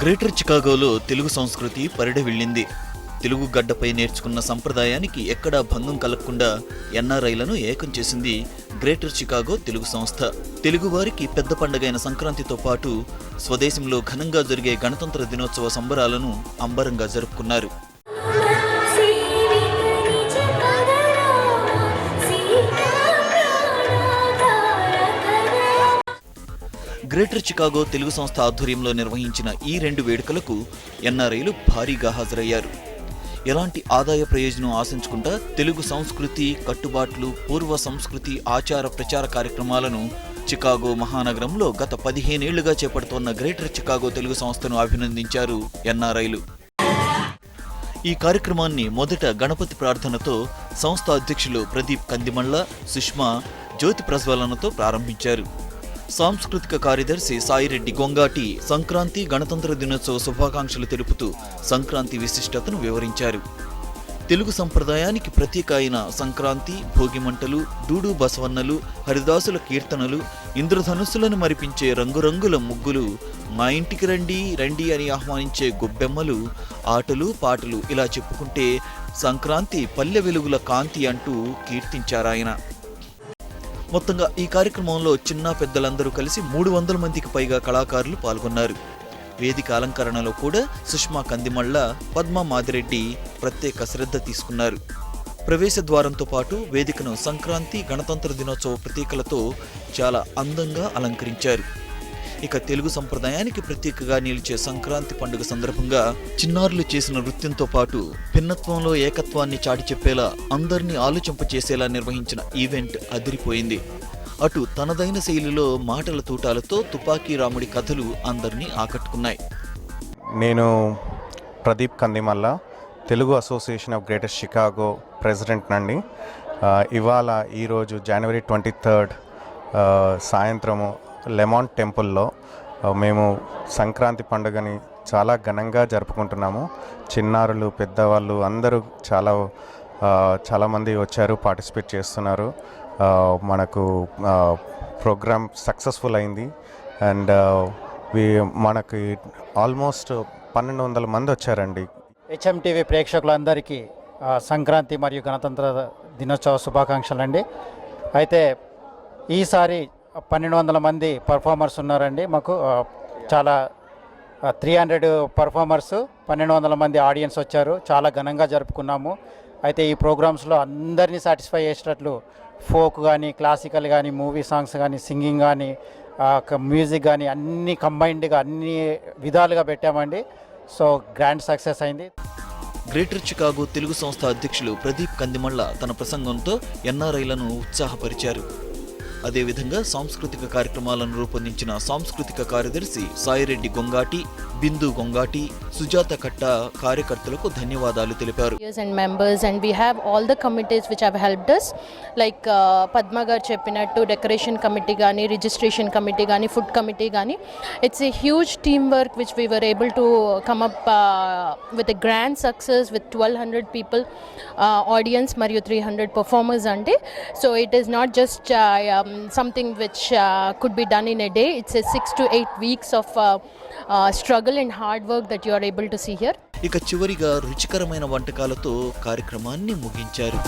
Greater చికాగోలో Telugu సంస్కృతి పరిఢవిల్లింది. తెలుగు గడ్డపై నేర్చుకున్న సంప్రదాయానికి ఎక్కడా భంగం కలగకుండా ఎన్ఆర్ఐలను ఏకం చేసింది గ్రేటర్ చికాగో తెలుగు సంస్థ. తెలుగువారికి పెద్ద పండుగైన సంక్రాంతితో పాటు స్వదేశంలో ఘనంగా జరిగే గణతంత్ర దినోత్సవ సంబరాలను అంబరంగా జరుపుకున్నారు. గ్రేటర్ చికాగో తెలుగు సంస్థ ఆధ్వర్యంలో నిర్వహించిన ఈ 2 వేడుకలకు ఎన్ఆర్ఐలు భారీగా హాజరయ్యారు. ఎలాంటి ఆదాయ ప్రయోజనం ఆశించకుండా తెలుగు సంస్కృతి, కట్టుబాట్లు, పూర్వ సంస్కృతి, ఆచార ప్రచార కార్యక్రమాలను చికాగో మహానగరంలో గత 15 ఏళ్లుగా చేపడుతోన్న గ్రేటర్ చికాగో తెలుగు సంస్థను అభినందించారు ఎన్ఆర్ఐలు. ఈ కార్యక్రమాన్ని మొదట గణపతి ప్రార్థనతో సంస్థ అధ్యక్షులు ప్రదీప్ కందిమళ్ళ, సుష్మా జ్యోతి ప్రజ్వలనతో ప్రారంభించారు. సాంస్కృతిక కార్యదర్శి సాయిరెడ్డి గొంగాటి సంక్రాంతి, గణతంత్ర దినోత్సవ శుభాకాంక్షలు తెలుపుతూ సంక్రాంతి విశిష్టతను వివరించారు. తెలుగు సంప్రదాయానికి ప్రతీక అయిన సంక్రాంతి, భోగిమంటలు, డూడు బసవన్నలు, హరిదాసుల కీర్తనలు, ఇంద్రధనుస్సులను మరిపించే రంగురంగుల ముగ్గులు, మా ఇంటికి రండి రండి అని ఆహ్వానించే గొబ్బెమ్మలు, ఆటలు పాటలు ఇలా చెప్పుకుంటే సంక్రాంతి పల్లె వెలుగుల కాంతి అంటూ కీర్తించారాయన. మొత్తంగా ఈ కార్యక్రమంలో చిన్న పెద్దలందరూ కలిసి 300 మందికి పైగా కళాకారులు పాల్గొన్నారు. వేదిక అలంకరణలో కూడా సుష్మా కందిమళ్ళ, పద్మ మాదిరెడ్డి ప్రత్యేక శ్రద్ధ తీసుకున్నారు. ప్రవేశ ద్వారంతో పాటు వేదికను సంక్రాంతి, గణతంత్ర దినోత్సవ ప్రతీకలతో చాలా అందంగా అలంకరించారు. ఇక తెలుగు సంప్రదాయానికి ప్రత్యేకగా నిలిచే సంక్రాంతి పండుగ సందర్భంగా చిన్నారులు చేసిన నృత్యంతో పాటు భిన్నత్వంలో ఏకత్వాన్ని చాటి చెప్పేలా అందరినీ ఆలోచింపచేసేలా నిర్వహించిన ఈవెంట్ అదిరిపోయింది. అటు తనదైన శైలిలో మాటల తూటాలతో తుపాకీ రాముడి కథలు అందరినీ ఆకట్టుకున్నాయి. నేను Pradeep Kandimalla, Telugu association of greater Chicago president నండి. ఇవాళ ఈరోజు జనవరి 23 సాయంత్రము లెమాంట్ టెంపుల్లో మేము సంక్రాంతి పండుగని చాలా ఘనంగా జరుపుకుంటున్నాము. చిన్నారులు, పెద్దవాళ్ళు అందరూ చాలామంది వచ్చారు, పార్టిసిపేట్ చేస్తున్నారు. మనకు ప్రోగ్రామ్ సక్సెస్ఫుల్ అయింది. అండ్ మనకి ఆల్మోస్ట్ 1200 మంది వచ్చారండి. హెచ్ఎంటీవీ ప్రేక్షకులందరికీ సంక్రాంతి మరియు గణతంత్ర దినోత్సవ శుభాకాంక్షలు అండి. అయితే ఈసారి 1200 మంది పర్ఫార్మర్స్ ఉన్నారండి. మాకు చాలా 300 పర్ఫార్మర్స్, 1200 మంది ఆడియన్స్ వచ్చారు. చాలా ఘనంగా జరుపుకున్నాము. అయితే ఈ ప్రోగ్రామ్స్లో అందరినీ సాటిస్ఫై చేసేటట్లు ఫోక్ కానీ, క్లాసికల్ కానీ, మూవీ సాంగ్స్ కానీ, సింగింగ్ కానీ, మ్యూజిక్ కానీ అన్ని కంబైన్డ్గా అన్ని విధాలుగా పెట్టామండి. సో గ్రాండ్ సక్సెస్ అయింది. గ్రేటర్ చికాగో తెలుగు సంస్థ అధ్యక్షులు ప్రదీప్ కందిమళ్ళ తన ప్రసంగంతో ఎన్ఆర్ఐలను ఉత్సాహపరిచారు. అదేవిధంగా సాంస్కృతిక కార్యక్రమాలను రూపొందించిన సాంస్కృతిక కార్యదర్శి సాయిరెడ్డి గొంగాటి, బిందు గొంగాటి, సుజాత కట్ట కార్యకర్తలకు ధన్యవాదాలు తెలిపారు. And members, and we have all the committees which have helped us, like Padma garu cheppinattu decoration committee gaani, registration committee gaani, food committee gaani. It's a huge teamwork which we were able to come up with a grand success with 1200 people audience mariyu 300 performers ante. So it is not just something which could be done in a day. It's a 6 to 8 weeks of struggle and hard work that you are able to see here. ఇక చివరిగా రుచికరమైన వంటకాలతో కార్యక్రమాన్ని ముగించారు.